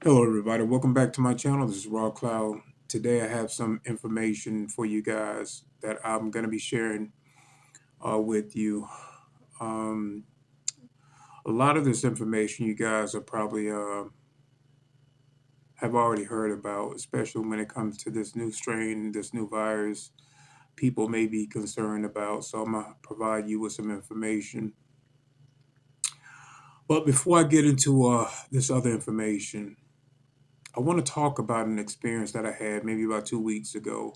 Hello, everybody. Welcome back to my channel. This is Raw Cloud. Today, I have some information for you guys that I'm going to be sharing with you. Um, a lot of this information you guys are probably have already heard about, especially when it comes to this new strain, this new virus. People may be concerned about, so I'm gonna provide you with some information. But before I get into this other information, I want to talk about an experience that I had maybe about 2 weeks ago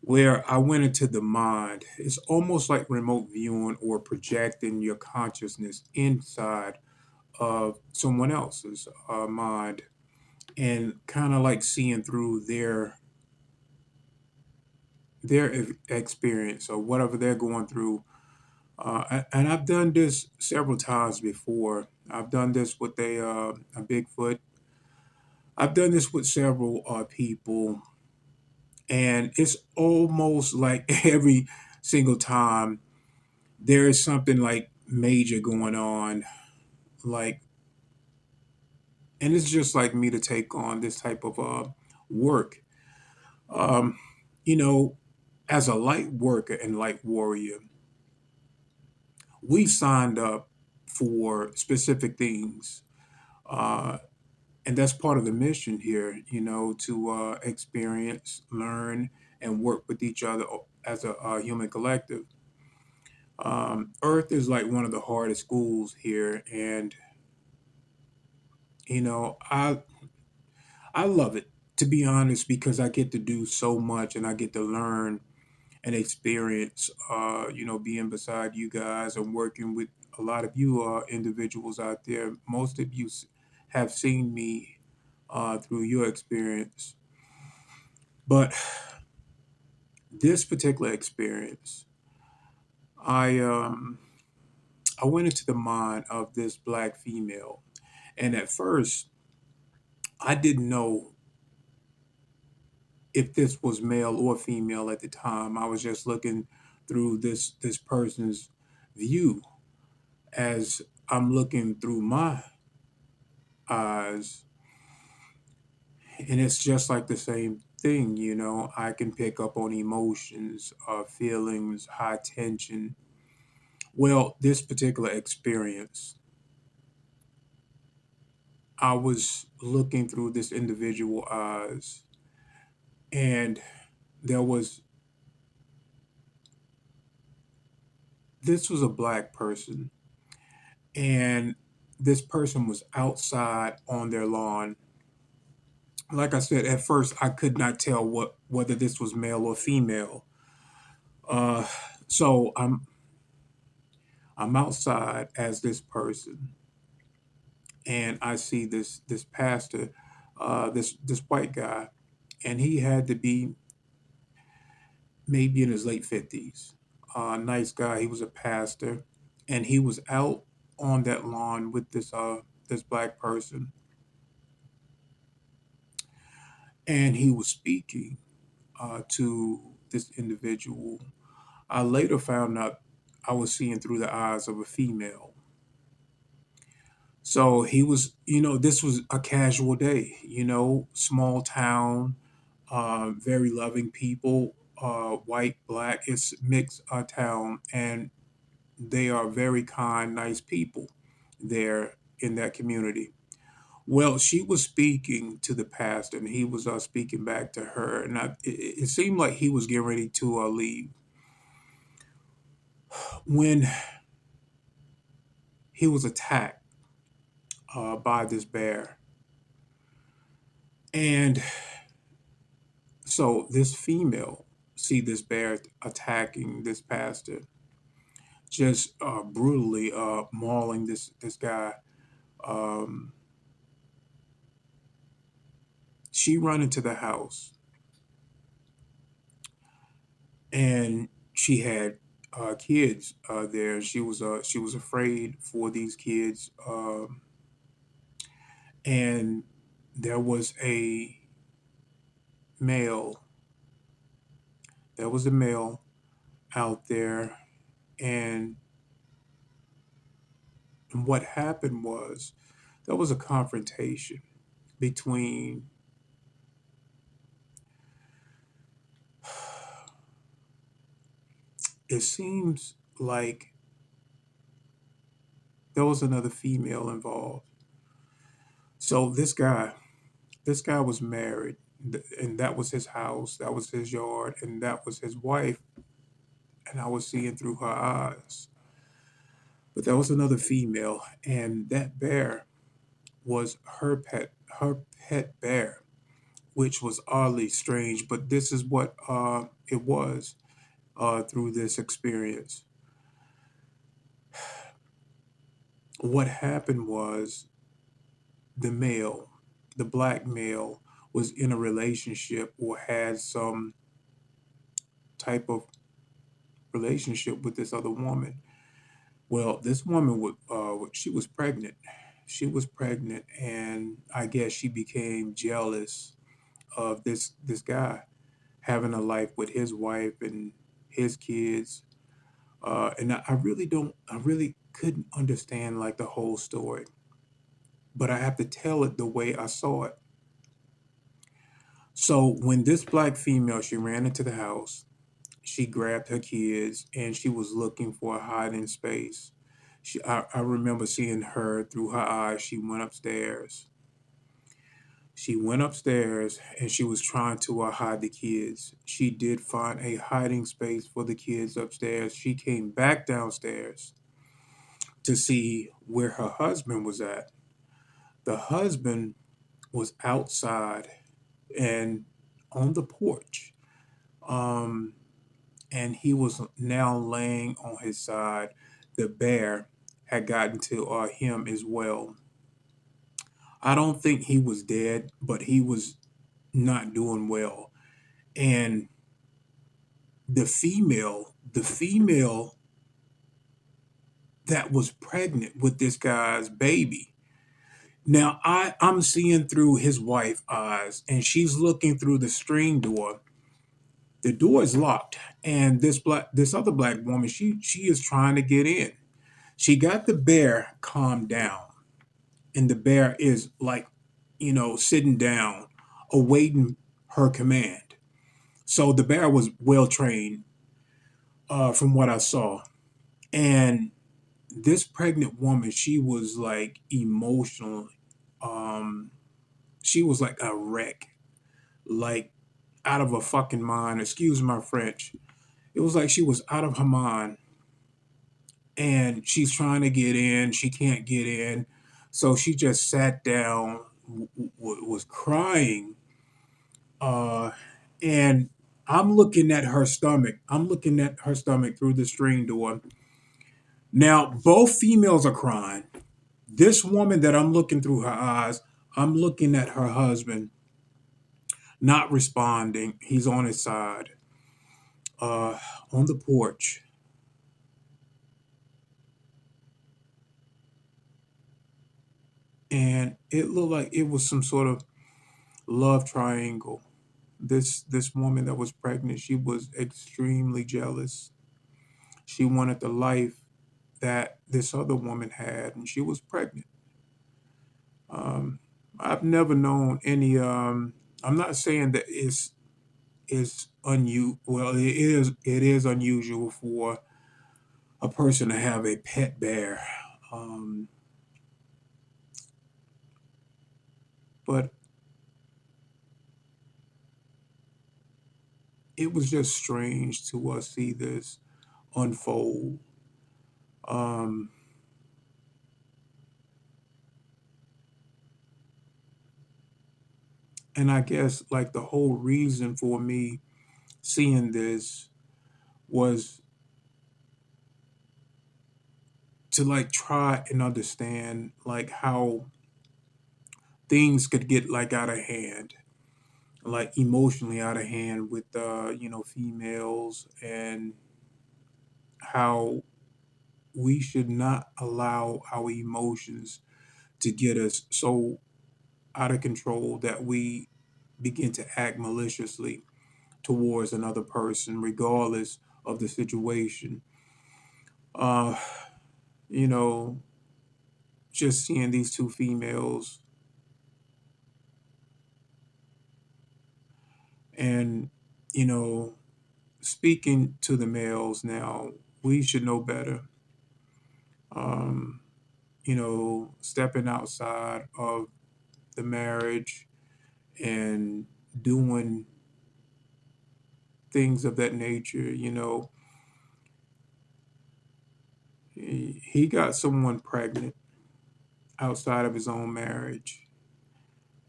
where I went into the mind. It's almost like remote viewing or projecting your consciousness inside of someone else's mind and kind of like seeing through their experience or whatever they're going through. And I've done this several times before. I've done this with a Bigfoot. I've done this with several people, and it's almost like every single time there is something like major going on, like, and it's just like me to take on this type of work. Um, you know, as a light worker and light warrior, we signed up for specific things. Uh, and that's part of the mission here, to experience, learn, and work with each other as a human collective. Earth is like one of the hardest schools here, and you know, I love it, to be honest, because I get to do so much and I get to learn and experience, being beside you guys and working with a lot of you individuals out there. Most of you have seen me through your experience. But this particular experience, I um, I went into the mind of this black female, and at first, I didn't know if this was male or female at the time. I was just looking through this person's view as I'm looking through my eyes, and it's just like the same thing. I can pick up on emotions, feelings, high tension. Well, this particular experience, I was looking through this individual eyes, and there was this was a black person, and this person was outside on their lawn. Like I said, at first I could not tell whether this was male or female. Uh, so I'm outside as this person, and I see this pastor, this white guy, and he had to be maybe in his late 50s. Nice guy. He was a pastor, and he was out on that lawn with this black person, and he was speaking to this individual. I later found out I was seeing through the eyes of a female. So he was, this was a casual day, small town, very loving people, white, black, it's mixed town, and they are very kind, nice people there in that community. Well, she was speaking to the pastor, and he was speaking back to her, and it seemed like he was getting ready to leave when he was attacked by this bear. And so this female see this bear attacking this pastor, just brutally mauling this guy. Um, she run into the house, and she had kids there. She was afraid for these kids, and there was a male. There was a male out there, and what happened was there was a confrontation. between it seems like there was another female involved. So this guy was married, and that was his house, that was his yard, and that was his wife, and I was seeing through her eyes. But there was another female, and that bear was her pet bear, which was oddly strange. But this is what it was through this experience. What happened was the male, the black male, was in a relationship or had some type of relationship with this other woman. Well, this woman would she was pregnant. She was pregnant, and I guess she became jealous of this guy having a life with his wife and his kids. And I really don't, I really couldn't understand like the whole story, but I have to tell it the way I saw it. So when this black female, she ran into the house, she grabbed her kids and she was looking for a hiding space. I remember seeing her through her eyes. She went upstairs. She went upstairs and she was trying to hide the kids. She did find a hiding space for the kids upstairs. She came back downstairs to see where her husband was at. The husband was outside and on the porch. Um, and he was now laying on his side. The bear had gotten to him as well. I don't think he was dead, but he was not doing well. And the female that was pregnant with this guy's baby. Now I'm seeing through his wife's eyes, and she's looking through the screen door. The door is locked, and this other black woman, she is trying to get in. She got the bear calmed down, and the bear is like, sitting down, awaiting her command. So the bear was well trained, from what I saw. And this pregnant woman, she was like emotional. Um, she was like a wreck, like out of her fucking mind. Excuse my French. It was like she was out of her mind, and she's trying to get in. She can't get in. So she just sat down, was crying. And I'm looking at her stomach. I'm looking at her stomach through the screen door. Now, both females are crying. This woman that I'm looking through her eyes, I'm looking at her husband, not responding. He's on his side, uh, on the porch. And it looked like it was some sort of love triangle. This woman that was pregnant, she was extremely jealous. She wanted the life that this other woman had, and she was pregnant. Um, I've never known any. I'm not saying that it's unusual. Well, it is unusual for a person to have a pet bear, um, but it was just strange to see this unfold. Um, and I guess like the whole reason for me seeing this was to like try and understand like how things could get like out of hand, like emotionally out of hand with females, and how we should not allow our emotions to get us so out of control that we begin to act maliciously towards another person regardless of the situation. uh you know just seeing these two females And, you know, speaking to the males now, we should know better. Um, Stepping outside of the marriage and doing things of that nature. He got someone pregnant outside of his own marriage.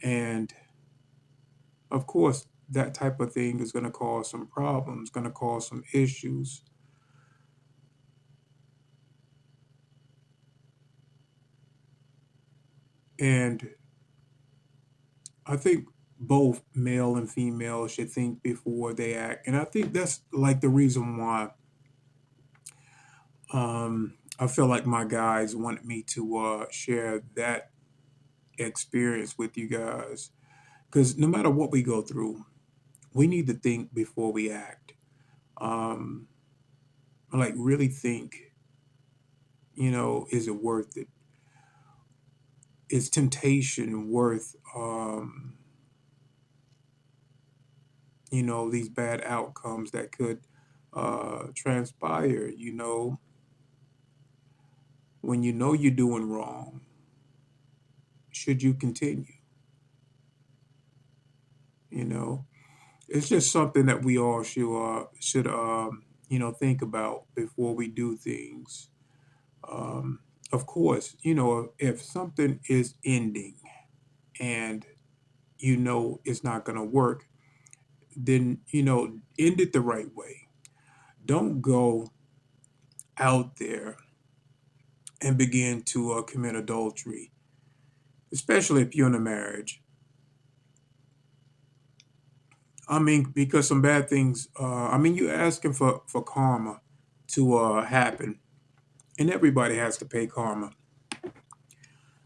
And of course, that type of thing is going to cause some problems, going to cause some issues. And I think both male and female should think before they act. And I think that's like the reason why I feel like my guys wanted me to share that experience with you guys. Because no matter what we go through, we need to think before we act. Um, like, really think, is it worth it? Is temptation worth, these bad outcomes that could transpire? When you know you're doing wrong, should you continue? You know, it's just something that we all should think about before we do things. Um, of course, if something is ending and it's not going to work, then end it the right way. Don't go out there and begin to commit adultery, especially if you're in a marriage. I mean, because some bad things. You're asking for karma to happen, and everybody has to pay karma.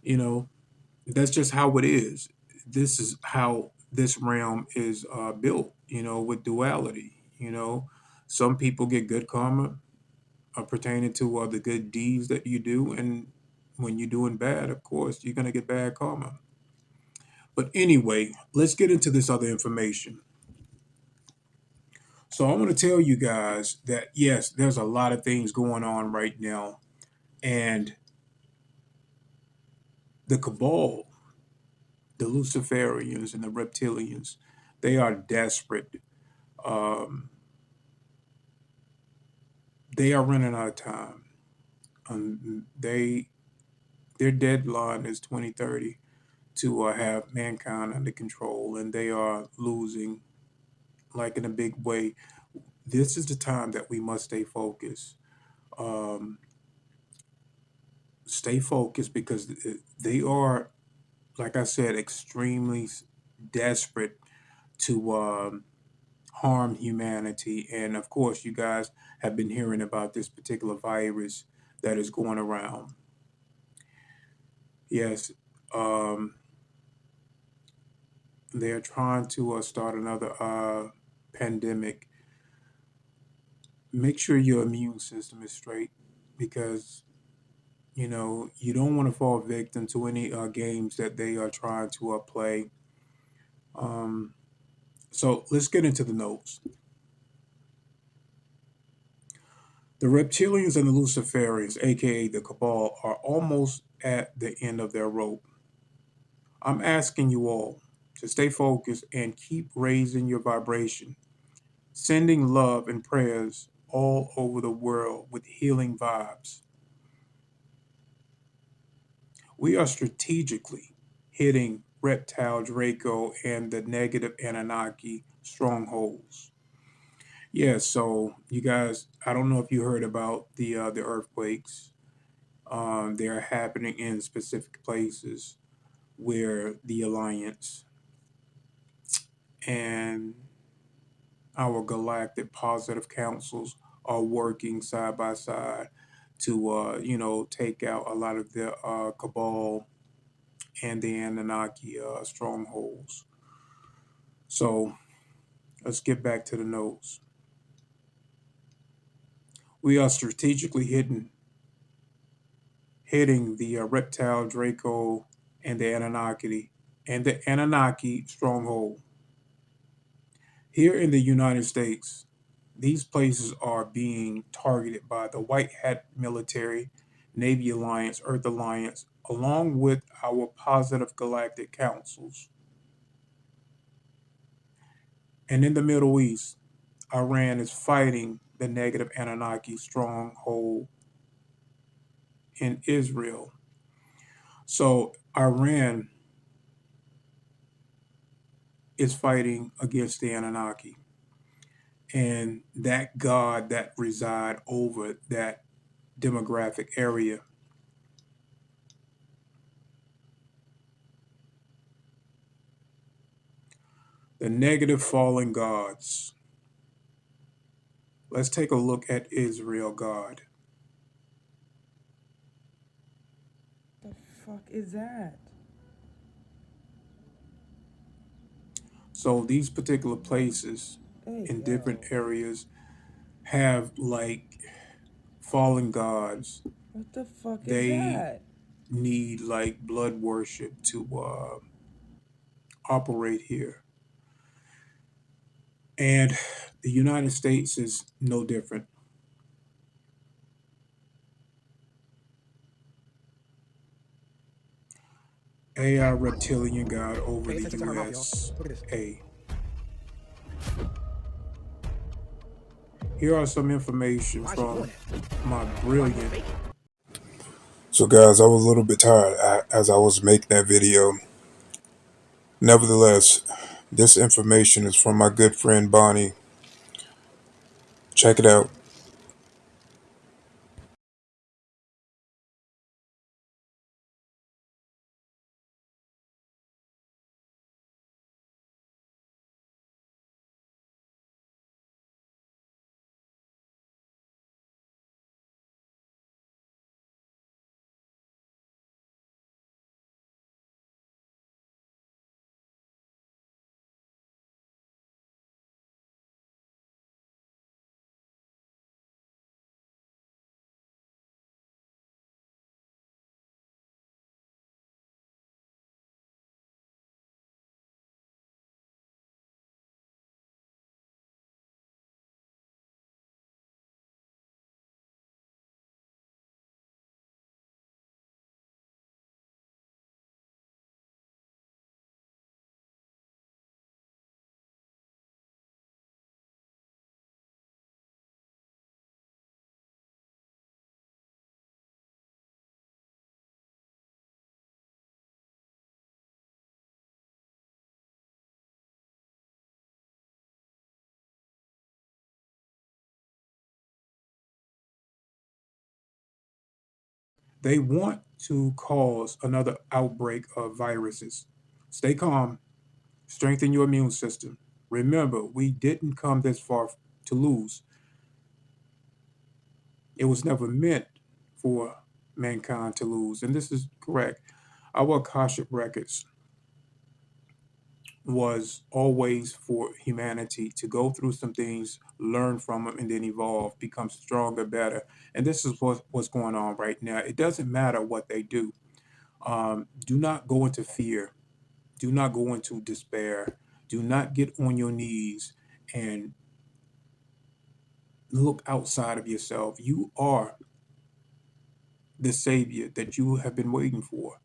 You know, that's just how it is. This is how this realm is built. With duality. Some people get good karma pertaining to the good deeds that you do, and when you're doing bad, of course, you're gonna get bad karma. But anyway, let's get into this other information. So I want to tell you guys that yes, there's a lot of things going on right now, and the Cabal, the Luciferians, and the Reptilians, they are desperate. Um, they are running out of time. Their deadline is 2030 to have mankind under control, and they are losing like in a big way. This is the time that we must stay focused. Um, Stay focused because they are, like I said, extremely desperate to harm humanity. And of course, you guys have been hearing about this particular virus that is going around. Yes, um, they're trying to start another pandemic. Make sure your immune system is straight because you don't want to fall victim to any games that they are trying to play. Um, so let's get into the notes. The reptilians and the Luciferians, aka the Cabal, are almost at the end of their rope. I'm asking you all to stay focused and keep raising your vibration, sending love and prayers all over the world with healing vibes. We are strategically hitting Reptile Draco and the negative Anunnaki strongholds. Yeah, so you guys, I don't know if you heard about the earthquakes. They are happening in specific places where the Alliance and our galactic positive councils are working side by side to, take out a lot of the Cabal and the Anunnaki strongholds. So let's get back to the notes. We are strategically hitting the reptile Draco and the Anunnaki stronghold. Here in the United States, these places are being targeted by the White Hat military, Navy Alliance, Earth Alliance, along with our positive galactic councils. And in the Middle East, Iran is fighting the negative Anunnaki stronghold in Israel. So Iran is fighting against the Anunnaki and that God that reside over that demographic area. The negative fallen gods. Let's take a look at Israel God. The fuck is that? So these particular places Hey, in different yo. areas have like fallen gods. What the fuck is They that? need like blood worship to operate here. And the United States is no different. AI reptilian god over Pay the attention to her mouth, y'all. Look at this. USA. Here are some information Why is she doing from that? my Why you brilliant. faking? So, guys, I was a little bit tired as I was making that video. Nevertheless, this information is from my good friend Bonnie. Check it out. They want to cause another outbreak of viruses. Stay calm, strengthen your immune system. Remember, we didn't come this far to lose. It was never meant for mankind to lose. And this is correct. Our Akashic records was always for humanity to go through some things, learn from them, and then evolve, become stronger, better. And this is what's going on right now. It doesn't matter what they do. Do not go into fear. Do not go into despair. Do not get on your knees and look outside of yourself. You are the Savior that you have been waiting for.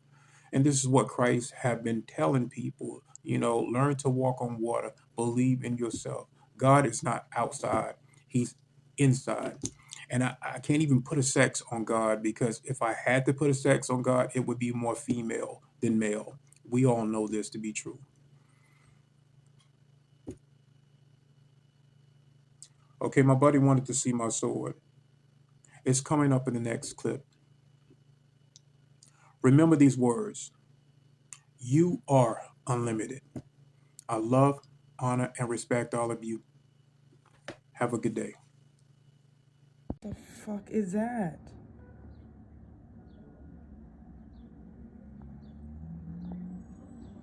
And this is what Christ have been telling people, learn to walk on water, believe in yourself. God is not outside, He's inside. And I can't even put a sex on God because if I had to put a sex on God, it would be more female than male. We all know this to be true. Okay, my buddy wanted to see my sword. It's coming up in the next clip. Remember these words: you are unlimited. I love, honor, and respect all of you. Have a good day. The fuck is that?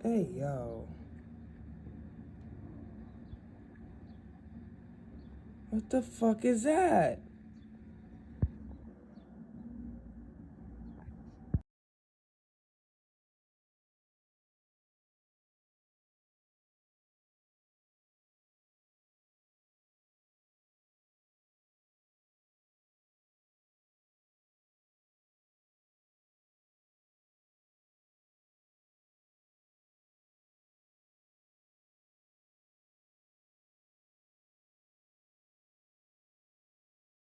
Hey, yo. What the fuck is that?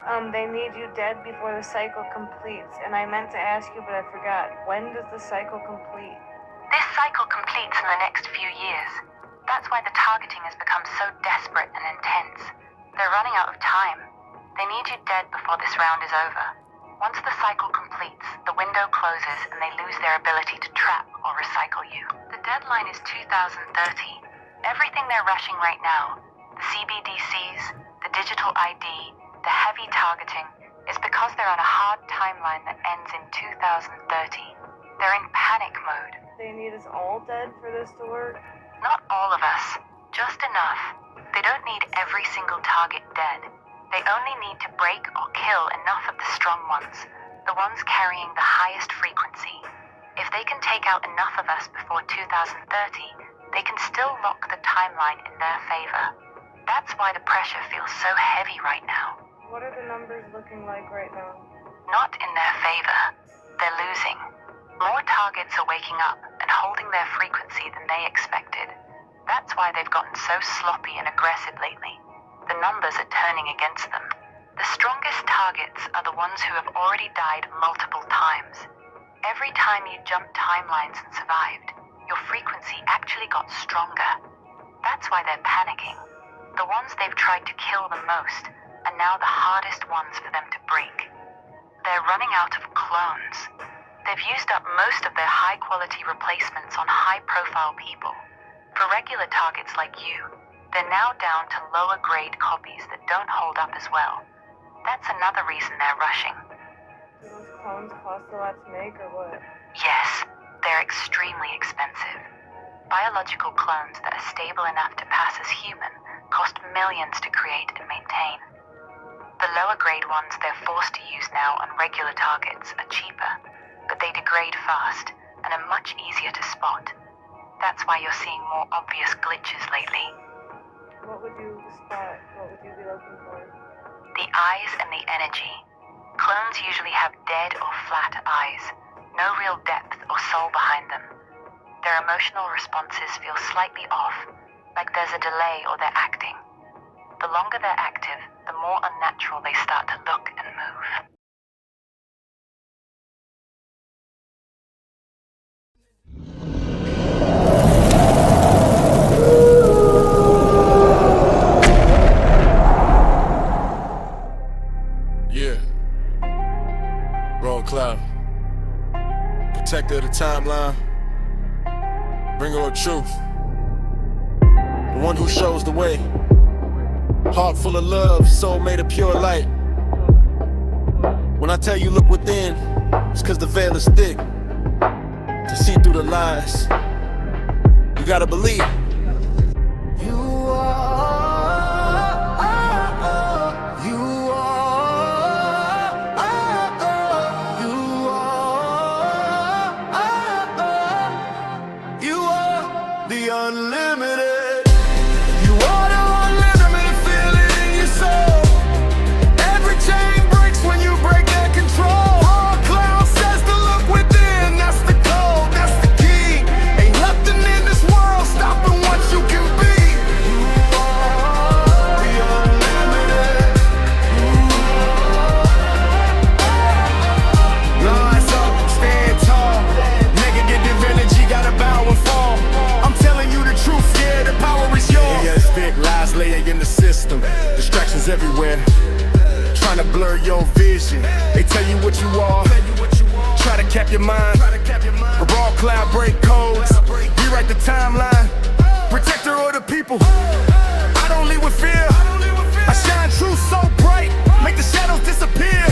They need you dead before the cycle completes, and I meant to ask you, but I forgot. When does the cycle complete? This cycle completes in the next few years. That's why the targeting has become so desperate and intense. They're running out of time. They need you dead before this round is over. Once the cycle completes, the window closes and they lose their ability to trap or recycle you. The deadline is 2030. Everything they're rushing right now, the CBDCs, the digital ID, the heavy targeting, is because they're on a hard timeline that ends in 2030. They're in panic mode. They need us all dead for this to work? Not all of us, just enough. They don't need every single target dead. They only need to break or kill enough of the strong ones, the ones carrying the highest frequency. If they can take out enough of us before 2030, they can still lock the timeline in their favor. That's why the pressure feels so heavy right now. What are the numbers looking like right now? Not in their favor. They're losing. More targets are waking up and holding their frequency than they expected. That's why they've gotten so sloppy and aggressive lately. The numbers are turning against them. The strongest targets are the ones who have already died multiple times. Every time you jumped timelines and survived, your frequency actually got stronger. That's why they're panicking. The ones they've tried to kill the most are now the hardest ones for them to break. They're running out of clones. They've used up most of their high-quality replacements on high-profile people. For regular targets like you, they're now down to lower-grade copies that don't hold up as well. That's another reason they're rushing. Do those clones cost a lot to make, or what? Yes, they're extremely expensive. Biological clones that are stable enough to pass as human cost millions to create and maintain. The lower-grade ones they're forced to use now on regular targets are cheaper, but they degrade fast and are much easier to spot. That's why you're seeing more obvious glitches lately. What would you spot? What would you be looking for? The eyes and the energy. Clones usually have dead or flat eyes, no real depth or soul behind them. Their emotional responses feel slightly off, like there's a delay or they're acting. The longer they're active, the more unnatural they start to look and move. Yeah. Roll cloud. Protector of the timeline. Bringer of truth. The one who shows the way. Heart full of love, soul made of pure light. When I tell you look within, it's cause the veil is thick. To see through the lies, you gotta believe. You are the unlimited. You are the unlimited feeling in your soul. Every chain breaks when you break that control. All cloud says to look within. That's the goal, that's the key. Ain't nothing in this world stopping what you can be. You are the unlimited. Rise up, stand tall. Negative energy gotta bow and fall. I'm telling you the truth, yeah, the power is yours. Yeah, it's big lies laying in the system. Distractions everywhere, trying to blur your vision. They tell you what you are, try to cap your mind. A raw cloud break codes, rewrite the timeline. Protector of the people, I don't lead with fear. I shine truth so bright, make the shadows disappear.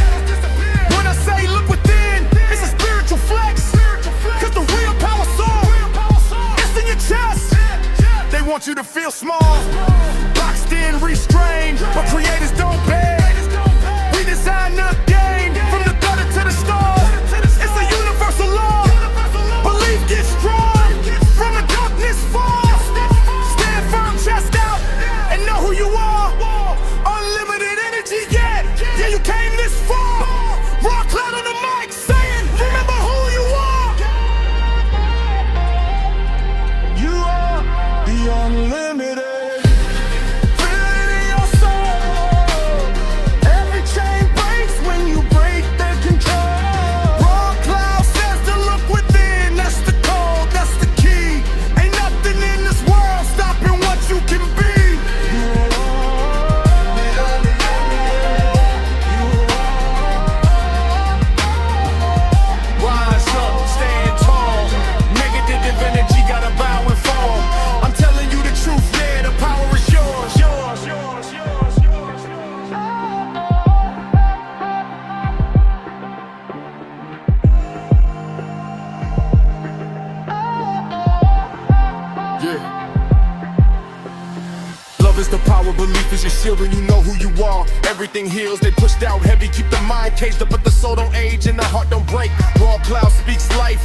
When I say look within, it's a spiritual flex. Cause the real power soul, it's in your chest. They want you to feel small, boxed in, restrained, but creators don't beg. We design the game, from the gutter to the stars. It's a universal law, belief gets strong, from the darkness fall. Stand firm, chest out, and know who you are. Unlimited energy, yeah, yeah, you came this far. Raw cloud on the mic, saying, remember who you are. You are the unlimited. Feel it in your soul. Every chain Yeah. Love is the power, belief is your shield when you know who you are. Everything heals, they pushed out heavy, keep the mind caged up, but the soul don't age and the heart don't break. Raw cloud speaks life,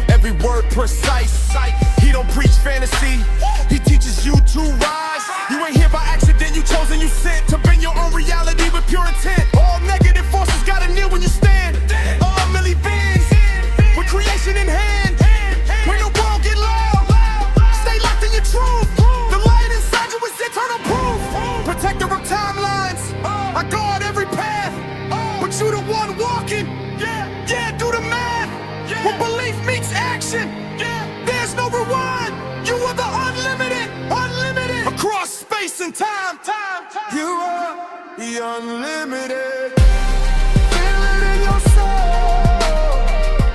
every word precise. He don't preach fantasy, he teaches you to rise. You ain't here by accident, you chosen, you sent to bring your own reality with pure intent. All negative forces gotta kneel when you stand. All Millie Beans, with creation in hand. When the world get loud, stay locked in your truth. The light inside you is eternal proof. Protector of timelines, I guard every path. But you the one walking, yeah, do the math. When belief meets action, there's no rewind. You are the unlimited, across space and time. You are the unlimited. Feel it in your soul.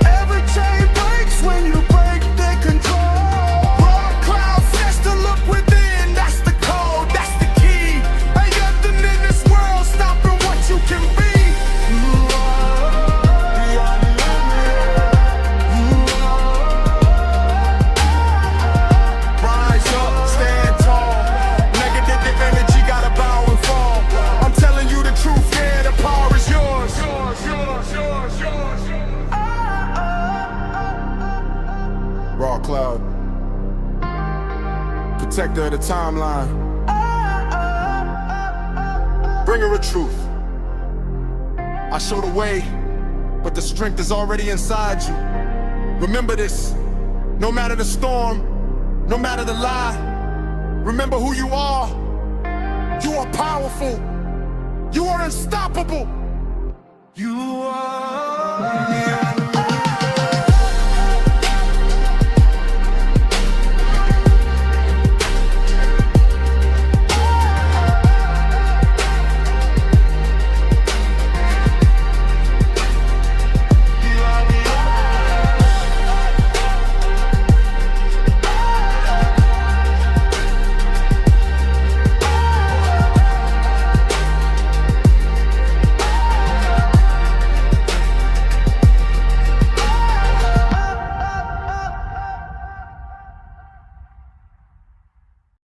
Every chain breaks when you break their control. Raw cloud says to look within. That's the code, that's the key. Ain't nothing in this world stopping what you can be. You are the unlimited. Rise up, stand tall. Negative energy gotta bow and fall. I'm telling you the truth, yeah, the power is yours. Raw cloud, protector of the timeline, bringer of truth. I show the way, but the strength is already inside you. Remember this, no matter the storm, no matter the lie. Remember who you are. You are powerful. You are unstoppable. You are